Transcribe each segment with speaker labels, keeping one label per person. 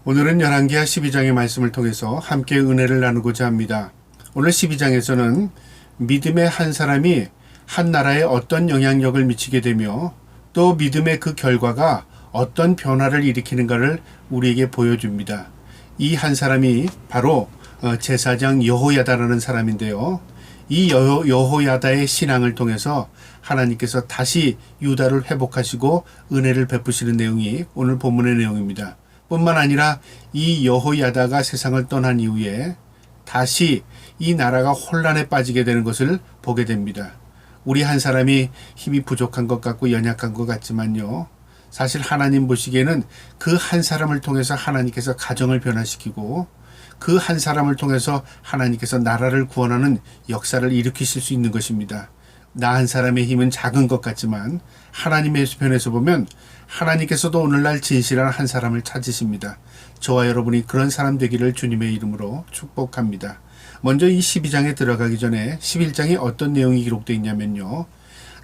Speaker 1: 오늘은 열왕기하 12장의 말씀을 통해서 함께 은혜를 나누고자 합니다. 오늘 12장에서는 믿음의 한 사람이 한 나라에 어떤 영향력을 미치게 되며 또 믿음의 그 결과가 어떤 변화를 일으키는가를 우리에게 보여줍니다. 이 한 사람이 바로 제사장 여호야다라는 사람인데요. 이 여호야다의 신앙을 통해서 하나님께서 다시 유다를 회복하시고 은혜를 베푸시는 내용이 오늘 본문의 내용입니다. 뿐만 아니라 이 여호야다가 세상을 떠난 이후에 다시 이 나라가 혼란에 빠지게 되는 것을 보게 됩니다. 우리 한 사람이 힘이 부족한 것 같고 연약한 것 같지만요. 사실 하나님 보시기에는 그 한 사람을 통해서 하나님께서 가정을 변화시키고 그 한 사람을 통해서 하나님께서 나라를 구원하는 역사를 일으키실 수 있는 것입니다. 나 한 사람의 힘은 작은 것 같지만 하나님의 편에서 보면 하나님께서도 오늘날 진실한 한 사람을 찾으십니다. 저와 여러분이 그런 사람 되기를 주님의 이름으로 축복합니다. 먼저 이 12장에 들어가기 전에 11장에 어떤 내용이 기록되어 있냐면요.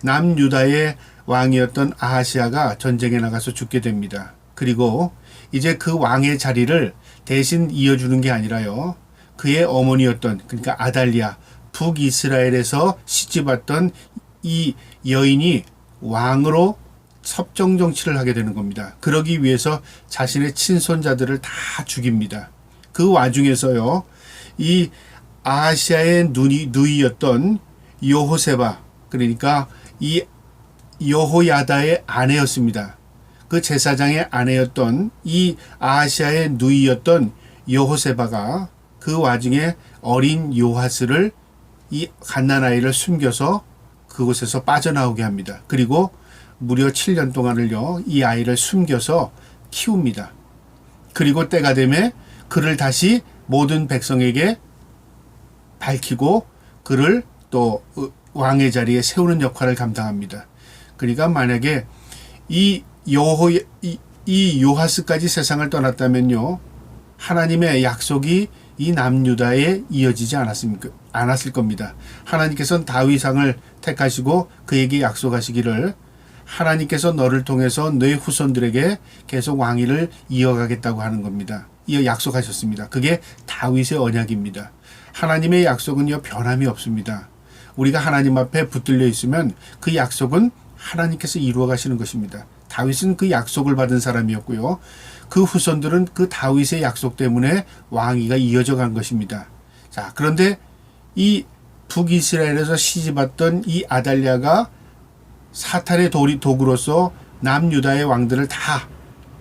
Speaker 1: 남유다의 왕이었던 아하시아가 전쟁에 나가서 죽게 됩니다. 그리고 이제 그 왕의 자리를 대신 이어주는 게 아니라요. 그의 어머니였던 그러니까 아달랴 북이스라엘에서 시집왔던 이 여인이 왕으로 섭정 정치를 하게 되는 겁니다. 그러기 위해서 자신의 친손자들을 다 죽입니다. 그 와중에서요. 이 아하시아의 누이였던 여호세바 그러니까 이 여호야다의 아내였습니다. 그 제사장의 아내였던 이 아하시아의 누이였던 여호세바가 그 와중에 어린 요하스를 이 갓난아이를 숨겨서 그곳에서 빠져나오게 합니다. 그리고 무려 7년 동안을요, 이 아이를 숨겨서 키웁니다. 그리고 때가 되면 그를 다시 모든 백성에게 밝히고 그를 또 왕의 자리에 세우는 역할을 감당합니다. 그러니까 만약에 이 요하스까지 세상을 떠났다면요, 하나님의 약속이 이 남유다에 이어지지 않았을 겁니다. 하나님께서는 다윗왕을 택하시고 그에게 약속하시기를 하나님께서 너를 통해서 너의 후손들에게 계속 왕위를 이어가겠다고 하는 겁니다. 약속하셨습니다. 그게 다윗의 언약입니다. 하나님의 약속은요 변함이 없습니다. 우리가 하나님 앞에 붙들려 있으면 그 약속은 하나님께서 이루어 가시는 것입니다. 다윗은 그 약속을 받은 사람이었고요. 그 후손들은 그 다윗의 약속 때문에 왕위가 이어져 간 것입니다. 자, 그런데 이 북이스라엘에서 시집왔던 이 아달랴가 사탄의 도구로서 남유다의 왕들을 다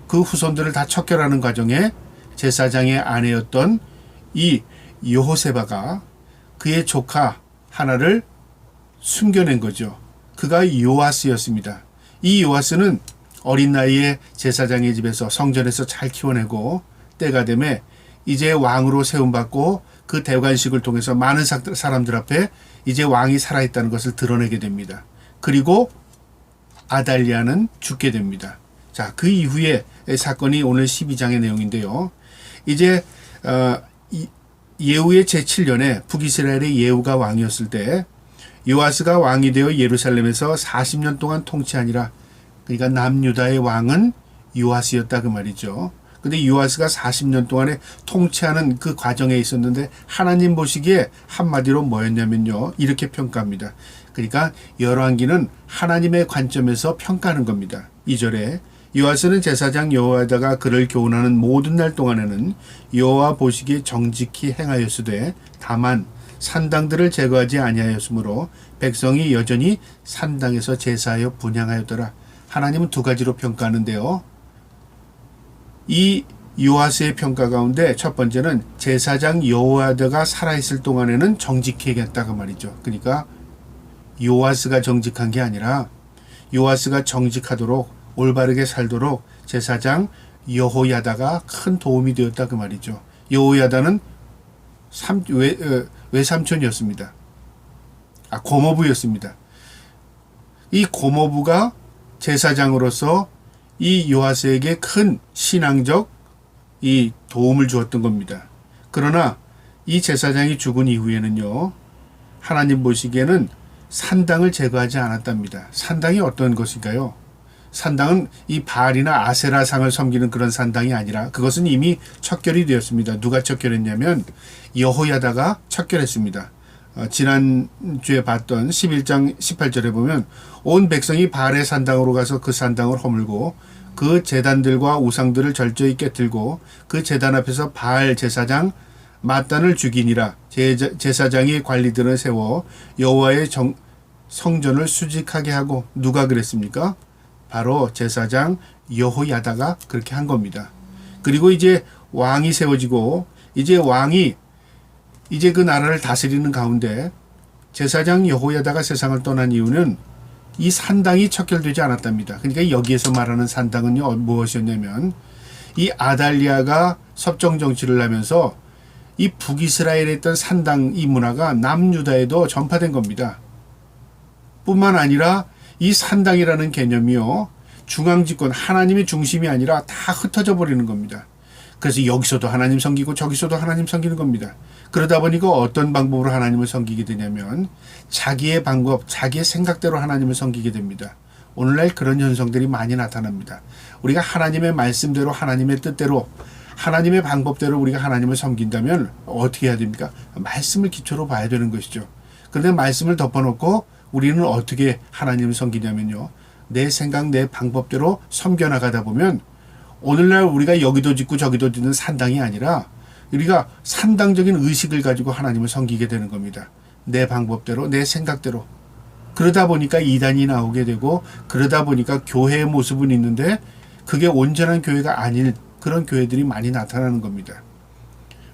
Speaker 1: 그 후손들을 다 척결하는 과정에 제사장의 아내였던 이 여호세바가 그의 조카 하나를 숨겨낸 거죠. 그가 요아스였습니다. 이 요아스는 어린 나이에 제사장의 집에서 성전에서 잘 키워내고 때가 되면 이제 왕으로 세움받고 그 대관식을 통해서 많은 사람들 앞에 이제 왕이 살아있다는 것을 드러내게 됩니다. 그리고 아달랴는 죽게 됩니다. 자, 그 이후의 사건이 오늘 12장의 내용인데요. 이제 예후의 제7년에 북이스라엘의 예후가 왕이었을 때 요아스가 왕이 되어 예루살렘에서 40년 동안 통치하니라. 그러니까 남유다의 왕은 요아스였다 그 말이죠. 근데 요아스가 40년 동안에 통치하는 그 과정에 있었는데 하나님 보시기에 한마디로 뭐였냐면요. 이렇게 평가합니다. 그러니까 열왕기는 하나님의 관점에서 평가하는 겁니다. 2절에 요아스는 제사장 여호야다가 그를 교훈하는 모든 날 동안에는 여호와 보시기에 정직히 행하였으되 다만 산당들을 제거하지 아니하였으므로 백성이 여전히 산당에서 제사하여 분향하였더라. 하나님은 두 가지로 평가하는데요. 이 요아스의 평가 가운데 첫 번째는 제사장 여호야다가 살아있을 동안에는 정직히 했다고 말이죠. 그러니까 요아스가 정직한 게 아니라 요아스가 정직하도록 올바르게 살도록 제사장 여호야다가 큰 도움이 되었다 그 말이죠. 여호야다는 외삼촌이었습니다. 고모부였습니다. 이 고모부가 제사장으로서 이 요아스에게 큰 신앙적 이 도움을 주었던 겁니다. 그러나 이 제사장이 죽은 이후에는요, 하나님 보시기에는 산당을 제거하지 않았답니다. 산당이 어떤 것인가요? 산당은 이 바알이나 아세라상을 섬기는 그런 산당이 아니라 그것은 이미 척결이 되었습니다. 누가 척결했냐면 여호야다가 척결했습니다. 지난주에 봤던 11장 18절에 보면 온 백성이 바알의 산당으로 가서 그 산당을 허물고 그 제단들과 우상들을 철저히 깨뜨리고 그 제단 앞에서 바알 제사장 마단을 죽이니라. 제사장이 관리들을 세워 여호와의 성전을 수직하게 하고 누가 그랬습니까? 바로 제사장 여호야다가 그렇게 한 겁니다. 그리고 이제 왕이 세워지고 이제 왕이 이제 그 나라를 다스리는 가운데 제사장 여호야다가 세상을 떠난 이유는 이 산당이 척결되지 않았답니다. 그러니까 여기에서 말하는 산당은요 무엇이었냐면 이 아달리아가 섭정 정치를 하면서 이 북이스라엘에 있던 산당 이 문화가 남유다에도 전파된 겁니다. 뿐만 아니라 이 산당이라는 개념이요 중앙집권 하나님의 중심이 아니라 다 흩어져 버리는 겁니다. 그래서 여기서도 하나님 섬기고 저기서도 하나님 섬기는 겁니다. 그러다 보니까 어떤 방법으로 하나님을 섬기게 되냐면 자기의 방법, 자기의 생각대로 하나님을 섬기게 됩니다. 오늘날 그런 현상들이 많이 나타납니다. 우리가 하나님의 말씀대로 하나님의 뜻대로 하나님의 방법대로 우리가 하나님을 섬긴다면 어떻게 해야 됩니까? 말씀을 기초로 봐야 되는 것이죠. 그런데 말씀을 덮어놓고 우리는 어떻게 하나님을 섬기냐면요. 내 생각, 내 방법대로 섬겨나가다 보면 오늘날 우리가 여기도 짓고 저기도 짓는 산당이 아니라 우리가 산당적인 의식을 가지고 하나님을 섬기게 되는 겁니다. 내 방법대로, 내 생각대로. 그러다 보니까 이단이 나오게 되고 그러다 보니까 교회의 모습은 있는데 그게 온전한 교회가 아닌 그런 교회들이 많이 나타나는 겁니다.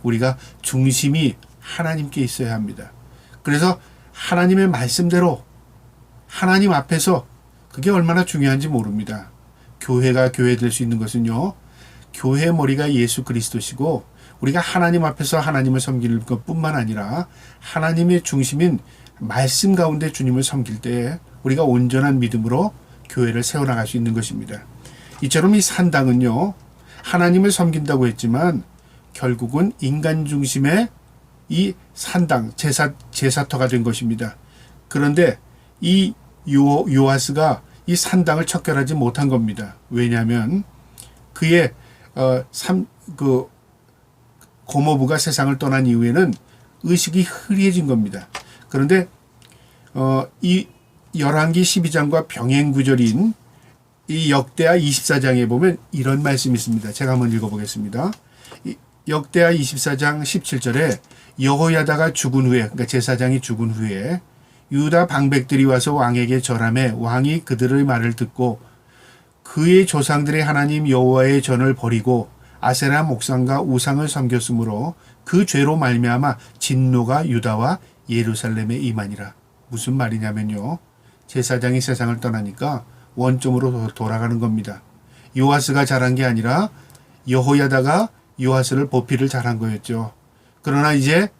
Speaker 1: 우리가 중심이 하나님께 있어야 합니다. 그래서 하나님의 말씀대로 하나님 앞에서 그게 얼마나 중요한지 모릅니다. 교회가 교회 될 수 있는 것은요. 교회의 머리가 예수 그리스도시고 우리가 하나님 앞에서 하나님을 섬기는 것뿐만 아니라 하나님의 중심인 말씀 가운데 주님을 섬길 때 우리가 온전한 믿음으로 교회를 세워나갈 수 있는 것입니다. 이처럼 이 산당은요. 하나님을 섬긴다고 했지만 결국은 인간 중심의 이 산당, 제사터가 된 것입니다. 그런데 이 요아스가 이 산당을 척결하지 못한 겁니다. 왜냐하면 그의 고모부가 세상을 떠난 이후에는 의식이 흐리해진 겁니다. 그런데 이 열왕기 12장과 병행 구절인 이 역대하 24장에 보면 이런 말씀이 있습니다. 제가 한번 읽어보겠습니다. 역대하 24장 17절에 여호야다가 죽은 후에, 그러니까 제사장이 죽은 후에 유다 방백들이 와서 왕에게 절하매 왕이 그들의 말을 듣고 그의 조상들의 하나님 여호와의 전을 버리고 아세라 목상과 우상을 섬겼으므로 그 죄로 말미암아 진노가 유다와 예루살렘에 임하니라. 무슨 말이냐면요. 제사장이 세상을 떠나니까 원점으로 돌아가는 겁니다. 요아스가 잘한 게 아니라 여호야다가 요아스를 보필을 잘한 거였죠. 그러나 이제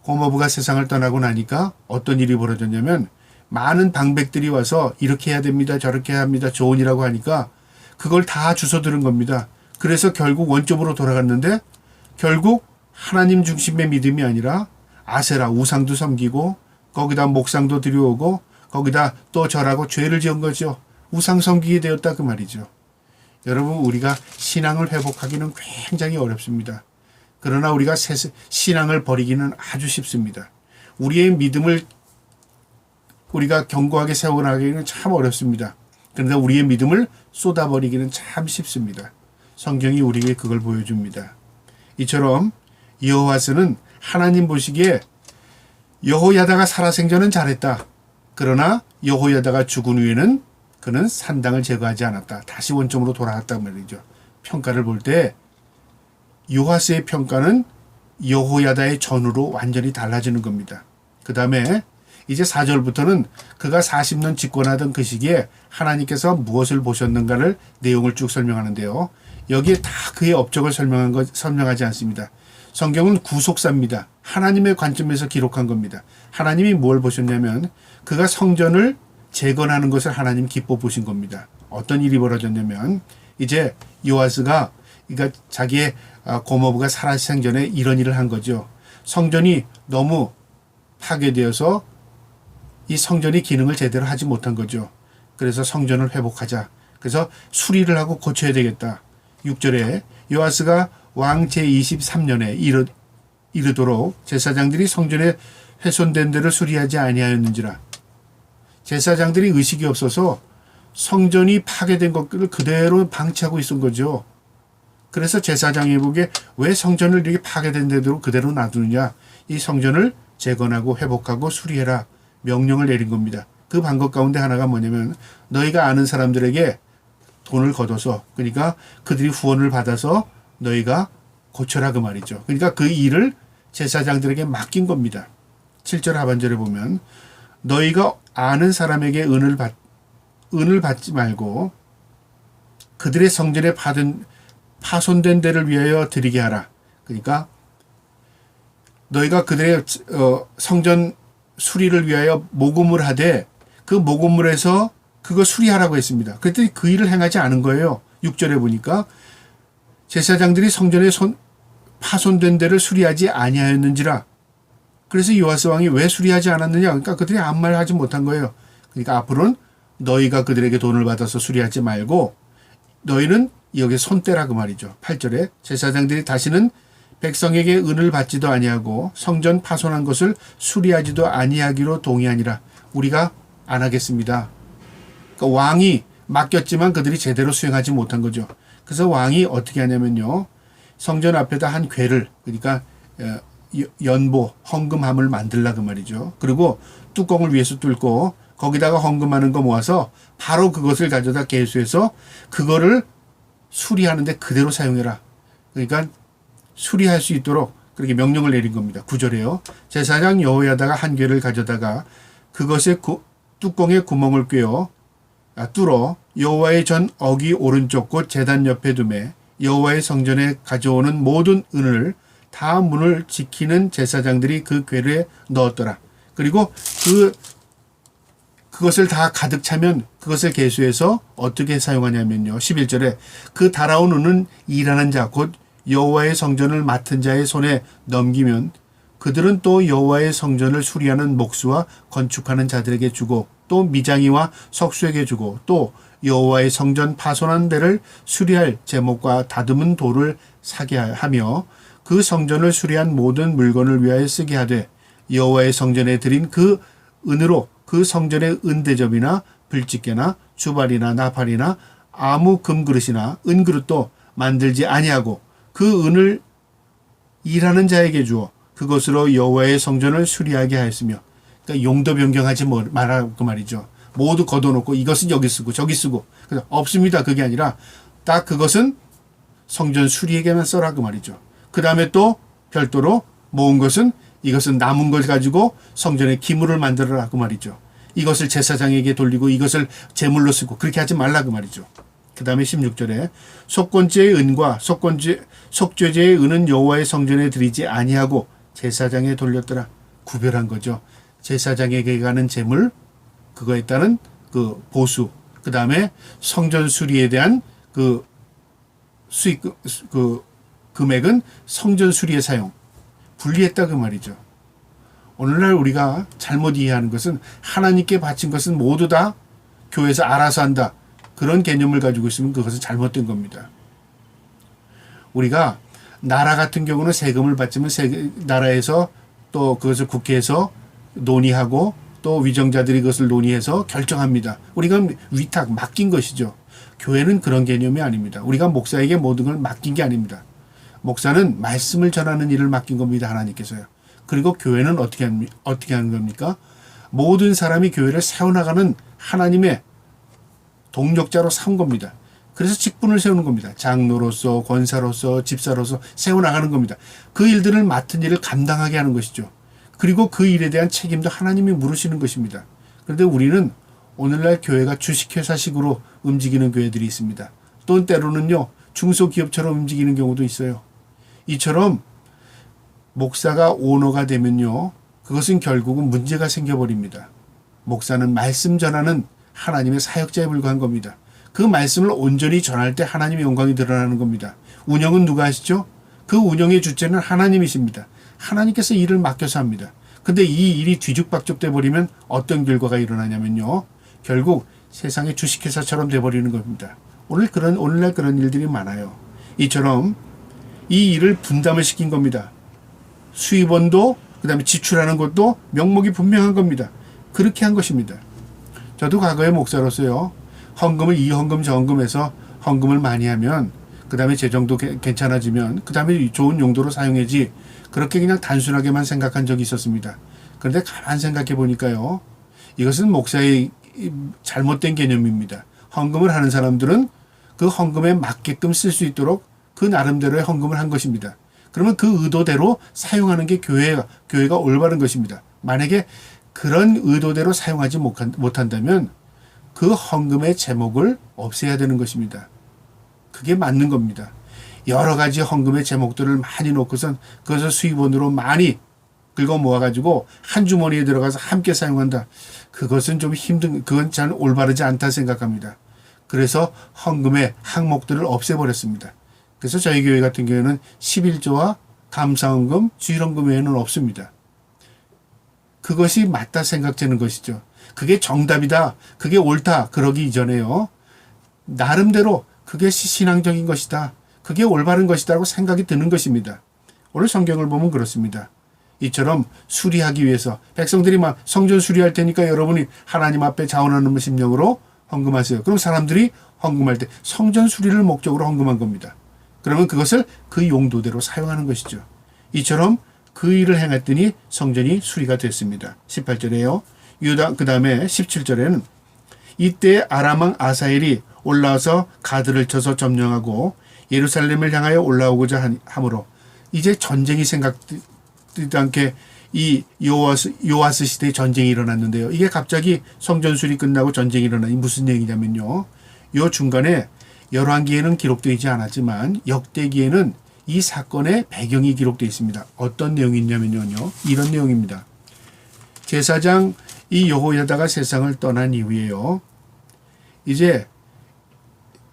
Speaker 1: 고모부가 세상을 떠나고 나니까 어떤 일이 벌어졌냐면 많은 방백들이 와서 이렇게 해야 됩니다. 저렇게 해야 합니다. 조언이라고 하니까 그걸 다 주워 들은 겁니다. 그래서 결국 원점으로 돌아갔는데 결국 하나님 중심의 믿음이 아니라 아세라 우상도 섬기고 거기다 목상도 들여오고 거기다 또 절하고 죄를 지은 거죠. 우상 섬기게 되었다 그 말이죠. 여러분 우리가 신앙을 회복하기는 굉장히 어렵습니다. 그러나 우리가 신앙을 버리기는 아주 쉽습니다. 우리의 믿음을 우리가 견고하게 세워나가기는 참 어렵습니다. 그런데 우리의 믿음을 쏟아버리기는 참 쉽습니다. 성경이 우리에게 그걸 보여줍니다. 이처럼 여호와스는 하나님 보시기에 여호야다가 살아생전은 잘했다. 그러나 여호야다가 죽은 후에는 그는 산당을 제거하지 않았다. 다시 원점으로 돌아갔단 말이죠. 평가를 볼 때 요아스의 평가는 여호야다의 전후로 완전히 달라지는 겁니다. 그 다음에 이제 4절부터는 그가 40년 집권하던 그 시기에 하나님께서 무엇을 보셨는가를 내용을 쭉 설명하는데요. 여기에 다 그의 업적을 설명하지 않습니다. 성경은 구속사입니다. 하나님의 관점에서 기록한 겁니다. 하나님이 뭘 보셨냐면 그가 성전을 재건하는 것을 하나님 기뻐 보신 겁니다. 어떤 일이 벌어졌냐면 이제 요아스가 그러니까 자기의 고모부가 살아생전에 이런 일을 한 거죠. 성전이 너무 파괴되어서 이 성전이 기능을 제대로 하지 못한 거죠. 그래서 성전을 회복하자. 그래서 수리를 하고 고쳐야 되겠다. 6절에 요아스가 왕 제23년에 이르도록 제사장들이 성전에 훼손된 데를 수리하지 아니하였는지라. 제사장들이 의식이 없어서 성전이 파괴된 것들을 그대로 방치하고 있은 거죠. 그래서 제사장이 보기에 왜 성전을 이렇게 파괴된 데로 그대로 놔두느냐. 이 성전을 재건하고 회복하고 수리해라. 명령을 내린 겁니다. 그 방법 가운데 하나가 뭐냐면 너희가 아는 사람들에게 돈을 걷어서 그러니까 그들이 후원을 받아서 너희가 고쳐라 그 말이죠. 그러니까 그 일을 제사장들에게 맡긴 겁니다. 7절 하반절에 보면 너희가 아는 사람에게 은을 받지 말고 그들의 성전에 파손된 데를 위하여 드리게 하라. 그러니까 너희가 그들의 성전 수리를 위하여 모금을 하되 그 모금물에서 그거 수리하라고 했습니다. 그랬더니 그 일을 행하지 않은 거예요. 6절에 보니까 제사장들이 성전에 파손된 데를 수리하지 아니하였는지라. 그래서 요아스 왕이 왜 수리하지 않았느냐. 그러니까 그들이 아무 말 하지 못한 거예요. 그러니까 앞으로는 너희가 그들에게 돈을 받아서 수리하지 말고 너희는 여기 손떼라 그 말이죠. 8절에 제사장들이 다시는 백성에게 은을 받지도 아니하고 성전 파손한 것을 수리하지도 아니하기로 동의하니라. 우리가 안 하겠습니다. 그러니까 왕이 맡겼지만 그들이 제대로 수행하지 못한 거죠. 그래서 왕이 어떻게 하냐면요. 성전 앞에다 한 궤를 그러니까 연보 헌금함을 만들라 그 말이죠. 그리고 뚜껑을 위에서 뚫고 거기다가 헌금하는 거 모아서 바로 그것을 가져다 계수해서 그거를 수리하는데 그대로 사용해라. 그러니까 수리할 수 있도록 그렇게 명령을 내린 겁니다. 9절에요. 제사장 여호야다가 한 궤를 가져다가 그것의 뚜껑에 구멍을 뚫어 여호와의 전 어기 오른쪽 곧 제단 옆에 두매 여호와의 성전에 가져오는 모든 은을 다 문을 지키는 제사장들이 그 궤에 넣었더라. 그리고 그것을 다 가득 차면 그것을 계수해서 어떻게 사용하냐면요. 11절에 그 달아온 은은 일하는 자 곧 여호와의 성전을 맡은 자의 손에 넘기면 그들은 또 여호와의 성전을 수리하는 목수와 건축하는 자들에게 주고 또 미장이와 석수에게 주고 또 여호와의 성전 파손한 데를 수리할 제목과 다듬은 돌을 사게 하며 그 성전을 수리한 모든 물건을 위하여 쓰게 하되 여호와의 성전에 드린 그 은으로 그 성전의 은대접이나 불집게나 주발이나 나팔이나 아무 금그릇이나 은그릇도 만들지 아니하고 그 은을 일하는 자에게 주어 그것으로 여호와의 성전을 수리하게 하였으며 그러니까 용도 변경하지 말라고 말이죠. 모두 걷어놓고 이것은 여기 쓰고 저기 쓰고 그래서 없습니다. 그게 아니라 딱 그것은 성전 수리에게만 써라 그 말이죠. 그 다음에 또 별도로 모은 것은 이것은 남은 걸 가지고 성전에 기물을 만들어라 그 말이죠. 이것을 제사장에게 돌리고 이것을 제물로 쓰고 그렇게 하지 말라 그 말이죠. 그 다음에 16절에 속건제의 은과 속죄제의 은은 여호와의 성전에 드리지 아니하고 제사장에 돌렸더라. 구별한 거죠. 제사장에게 가는 제물 그거에 따른 그 보수 그 다음에 성전 수리에 대한 그 수익 그 금액은 성전 수리에 사용 분리했다 그 말이죠. 오늘날 우리가 잘못 이해하는 것은 하나님께 바친 것은 모두 다 교회에서 알아서 한다. 그런 개념을 가지고 있으면 그것은 잘못된 겁니다. 우리가 나라 같은 경우는 세금을 받지만 나라에서 또 그것을 국회에서 논의하고 또 위정자들이 그것을 논의해서 결정합니다. 우리가 위탁, 맡긴 것이죠. 교회는 그런 개념이 아닙니다. 우리가 목사에게 모든 걸 맡긴 게 아닙니다. 목사는 말씀을 전하는 일을 맡긴 겁니다. 하나님께서요. 그리고 교회는 어떻게 하는 겁니까? 모든 사람이 교회를 세워나가는 하나님의 동력자로 삼은 겁니다. 그래서 직분을 세우는 겁니다. 장로로서, 권사로서, 집사로서 세워나가는 겁니다. 그 일들을 맡은 일을 감당하게 하는 것이죠. 그리고 그 일에 대한 책임도 하나님이 물으시는 것입니다. 그런데 우리는 오늘날 교회가 주식회사식으로 움직이는 교회들이 있습니다. 또 때로는요, 중소기업처럼 움직이는 경우도 있어요. 이처럼 목사가 오너가 되면요, 그것은 결국은 문제가 생겨버립니다. 목사는 말씀 전하는 하나님의 사역자에 불과한 겁니다. 그 말씀을 온전히 전할 때 하나님의 영광이 드러나는 겁니다. 운영은 누가 하시죠? 그 운영의 주체는 하나님이십니다. 하나님께서 일을 맡겨서 합니다. 근데 이 일이 뒤죽박죽돼 버리면 어떤 결과가 일어나냐면요. 결국 세상의 주식회사처럼 돼버리는 겁니다. 오늘날 그런 일들이 많아요. 이처럼 이 일을 분담을 시킨 겁니다. 수입원도 그다음에 지출하는 것도 명목이 분명한 겁니다. 그렇게 한 것입니다. 저도 과거에 목사로서요. 헌금을 이 헌금 저 헌금해서 헌금을 많이 하면 그다음에 재정도 괜찮아지면 그다음에 좋은 용도로 사용하지 그렇게 그냥 단순하게만 생각한 적이 있었습니다. 그런데 가만 생각해 보니까요. 이것은 목사의 잘못된 개념입니다. 헌금을 하는 사람들은 그 헌금에 맞게끔 쓸 수 있도록 그 나름대로의 헌금을 한 것입니다. 그러면 그 의도대로 사용하는 게 교회가 올바른 것입니다. 만약에 그런 의도대로 사용하지 못한다면 그 헌금의 제목을 없애야 되는 것입니다. 그게 맞는 겁니다. 여러 가지 헌금의 제목들을 많이 놓고선 그것을 수입원으로 많이 긁어 모아가지고 한 주머니에 들어가서 함께 사용한다. 그것은 좀 그건 잘 올바르지 않다 생각합니다. 그래서 헌금의 항목들을 없애버렸습니다. 그래서 저희 교회 같은 경우에는 11조와 감사헌금, 주일헌금 외에는 없습니다. 그것이 맞다 생각되는 것이죠. 그게 정답이다, 그게 옳다 그러기 이전에요. 나름대로 그게 신앙적인 것이다, 그게 올바른 것이다라고 생각이 드는 것입니다. 오늘 성경을 보면 그렇습니다. 이처럼 수리하기 위해서 백성들이 막 성전 수리할 테니까 여러분이 하나님 앞에 자원하는 심령으로 헌금하세요. 그럼 사람들이 헌금할 때 성전 수리를 목적으로 헌금한 겁니다. 그러면 그것을 그 용도대로 사용하는 것이죠. 이처럼 그 일을 행했더니 성전이 수리가 됐습니다. 18절에요. 그 다음에 17절에는 이때 아람 왕 아사엘이 올라와서 가드를 쳐서 점령하고 예루살렘을 향하여 올라오고자 하므로 이제 전쟁이 생각지도 않게 이 요아스 시대에 전쟁이 일어났는데요. 이게 갑자기 성전 수리 끝나고 전쟁이 일어나니 무슨 얘기냐면요. 요 중간에 열왕기에는 기록되지 않았지만 역대기에는 이 사건의 배경이 기록되어 있습니다. 어떤 내용이 있냐면요. 이런 내용입니다. 제사장 이 여호야다가 세상을 떠난 이후에요. 이제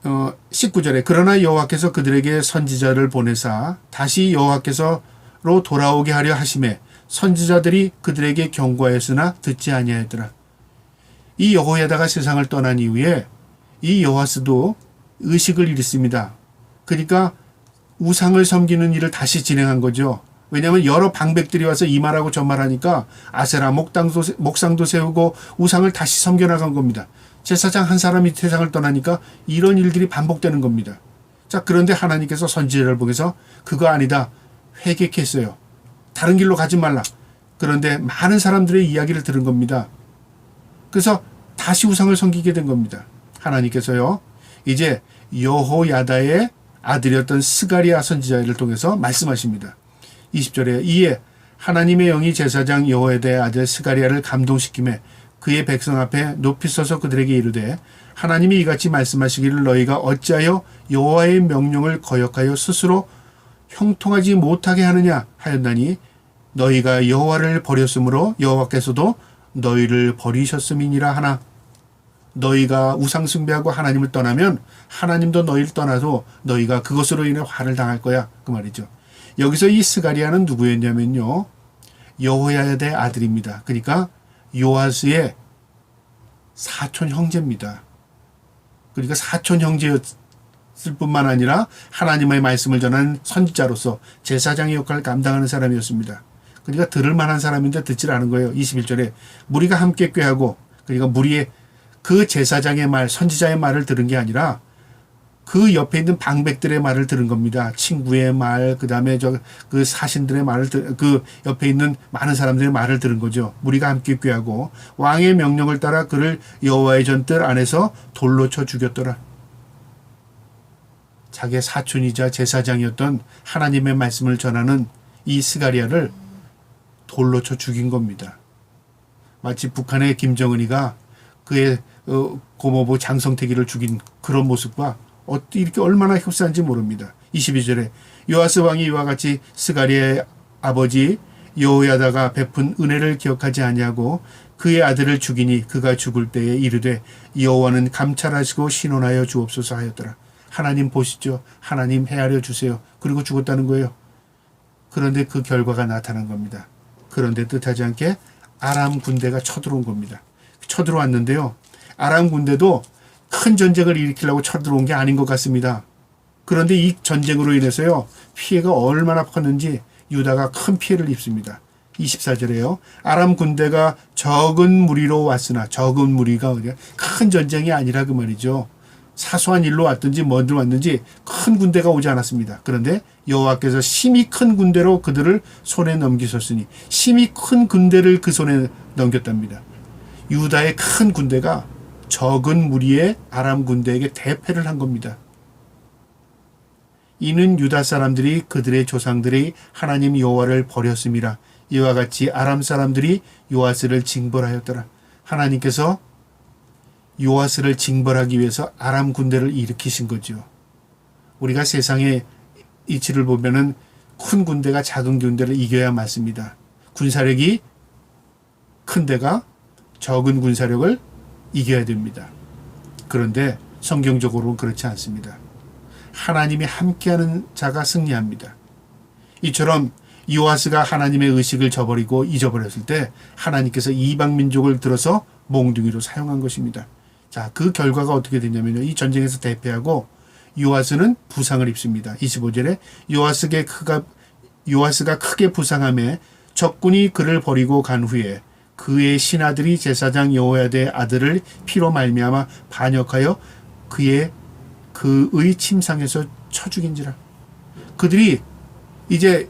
Speaker 1: 19절에 그러나 여호와께서 그들에게 선지자를 보내사 다시 여호와께서로 돌아오게 하려 하심에 선지자들이 그들에게 경고하였으나 듣지 아니하였더라. 이 여호야다가 세상을 떠난 이후에 이 여호와스도 의식을 잃습니다. 그러니까 우상을 섬기는 일을 다시 진행한 거죠. 왜냐하면 여러 방백들이 와서 이 말하고 저 말하니까 아세라 목상도 세우고 우상을 다시 섬겨나간 겁니다. 제사장 한 사람이 세상을 떠나니까 이런 일들이 반복되는 겁니다. 자, 그런데 하나님께서 선지자를 보내서 그거 아니다, 회개했어요. 다른 길로 가지 말라. 그런데 많은 사람들의 이야기를 들은 겁니다. 그래서 다시 우상을 섬기게 된 겁니다. 하나님께서요. 이제 여호야다의 아들이었던 스가랴 선지자를 통해서 말씀하십니다. 20절에 이에 하나님의 영이 제사장 여호야다의 아들 스가랴를 감동시키며 그의 백성 앞에 높이 서서 그들에게 이르되 하나님이 이같이 말씀하시기를 너희가 어찌하여 여호와의 명령을 거역하여 스스로 형통하지 못하게 하느냐 하였나니 너희가 여호와를 버렸으므로 여호와께서도 너희를 버리셨음이니라 하나 너희가 우상 숭배하고 하나님을 떠나면 하나님도 너희를 떠나도 너희가 그것으로 인해 화를 당할 거야. 그 말이죠. 여기서 이 스가랴는 누구였냐면요. 여호야다의 아들입니다. 그러니까 요아스의 사촌 형제입니다. 그러니까 사촌 형제였을 뿐만 아니라 하나님의 말씀을 전하는 선지자로서 제사장의 역할을 감당하는 사람이었습니다. 그러니까 들을 만한 사람인데 듣질 않은 거예요. 21절에 무리가 함께 꾀하고 그러니까 무리의 그 제사장의 말, 선지자의 말을 들은 게 아니라 그 옆에 있는 방백들의 말을 들은 겁니다. 친구의 말, 그 다음에 그 사신들의 말을 그 옆에 있는 많은 사람들의 말을 들은 거죠. 무리가 함께 꾀하고 왕의 명령을 따라 그를 여호와의 전뜰 안에서 돌로 쳐 죽였더라. 자기의 사촌이자 제사장이었던 하나님의 말씀을 전하는 이 스가랴를 돌로 쳐 죽인 겁니다. 마치 북한의 김정은이가 그의 고모부 장성택이를 죽인 그런 모습과 이렇게 얼마나 흡사한지 모릅니다. 22절에 요아스 왕이 이와 같이 스가랴의 아버지 여호야다가 베푼 은혜를 기억하지 아니하고 그의 아들을 죽이니 그가 죽을 때에 이르되 여호와는 감찰하시고 신원하여 주옵소서 하였더라. 하나님 보시죠. 하나님 헤아려 주세요. 그리고 죽었다는 거예요. 그런데 그 결과가 나타난 겁니다. 그런데 뜻하지 않게 아람 군대가 쳐들어온 겁니다. 쳐들어왔는데요. 아람 군대도 큰 전쟁을 일으키려고 쳐들어온 게 아닌 것 같습니다. 그런데 이 전쟁으로 인해서요, 피해가 얼마나 컸는지 유다가 큰 피해를 입습니다. 24절에요. 아람 군대가 적은 무리로 왔으나, 적은 무리가 큰 전쟁이 아니라 그 말이죠. 사소한 일로 왔든지 뭔들 왔는지 큰 군대가 오지 않았습니다. 그런데 여호와께서 심히 큰 군대로 그들을 손에 넘기셨으니, 심히 큰 군대를 그 손에 넘겼답니다. 유다의 큰 군대가 적은 무리의 아람 군대에게 대패를 한 겁니다. 이는 유다 사람들이 그들의 조상들이 하나님 여호와를 버렸음이라. 이와 같이 아람 사람들이 요아스를 징벌하였더라. 하나님께서 요아스를 징벌하기 위해서 아람 군대를 일으키신 거죠. 우리가 세상의 이치를 보면은 큰 군대가 작은 군대를 이겨야 맞습니다. 군사력이 큰 데가 적은 군사력을 이겨야 됩니다. 그런데 성경적으로는 그렇지 않습니다. 하나님이 함께하는 자가 승리합니다. 이처럼 요아스가 하나님의 의식을 저버리고 잊어버렸을 때 하나님께서 이방 민족을 들어서 몽둥이로 사용한 것입니다. 자, 그 결과가 어떻게 되냐면요. 이 전쟁에서 대패하고 요아스는 부상을 입습니다. 25절에 요아스가 크게 부상함에 적군이 그를 버리고 간 후에 그의 신하들이 제사장 여호야다의 아들을 피로 말미암아 반역하여 그의 침상에서 쳐 죽인지라. 그들이 이제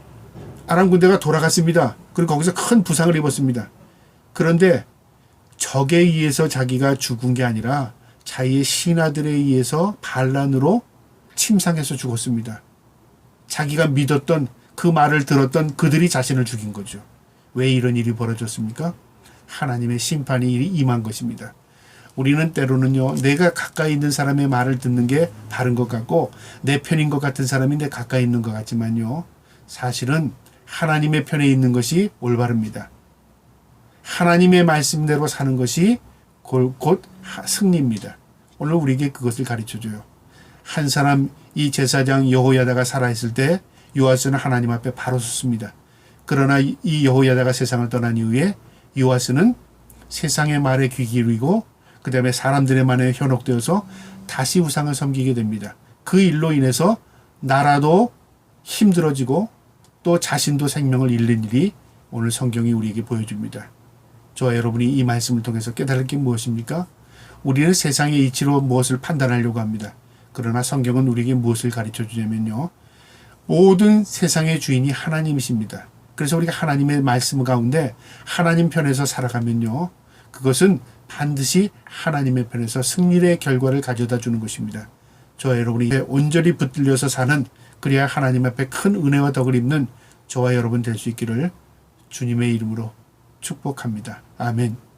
Speaker 1: 아람 군대가 돌아갔습니다. 그리고 거기서 큰 부상을 입었습니다. 그런데 적에 의해서 자기가 죽은 게 아니라 자기의 신하들에 의해서 반란으로 침상에서 죽었습니다. 자기가 믿었던 그 말을 들었던 그들이 자신을 죽인 거죠. 왜 이런 일이 벌어졌습니까? 하나님의 심판이 임한 것입니다. 우리는 때로는요, 내가 가까이 있는 사람의 말을 듣는 게 바른 것 같고 내 편인 것 같은 사람이 내 가까이 있는 것 같지만요, 사실은 하나님의 편에 있는 것이 올바릅니다. 하나님의 말씀대로 사는 것이 곧 승리입니다. 오늘 우리에게 그것을 가르쳐줘요. 한 사람, 이 제사장 여호야다가 살아있을 때 요아스는 하나님 앞에 바로 섰습니다. 그러나 이 여호야다가 세상을 떠난 이후에 요아스는 세상의 말에 귀 기울이고 그 다음에 사람들의 말에 현혹되어서 다시 우상을 섬기게 됩니다. 그 일로 인해서 나라도 힘들어지고 또 자신도 생명을 잃는 일이 오늘 성경이 우리에게 보여줍니다. 저와 여러분이 이 말씀을 통해서 깨달을 게 무엇입니까? 우리는 세상의 이치로 무엇을 판단하려고 합니다. 그러나 성경은 우리에게 무엇을 가르쳐 주냐면요, 모든 세상의 주인이 하나님이십니다. 그래서 우리가 하나님의 말씀 가운데 하나님 편에서 살아가면요, 그것은 반드시 하나님의 편에서 승리의 결과를 가져다 주는 것입니다. 저와 여러분이 온전히 붙들려서 사는, 그래야 하나님 앞에 큰 은혜와 덕을 입는 저와 여러분 될 수 있기를 주님의 이름으로 축복합니다. 아멘.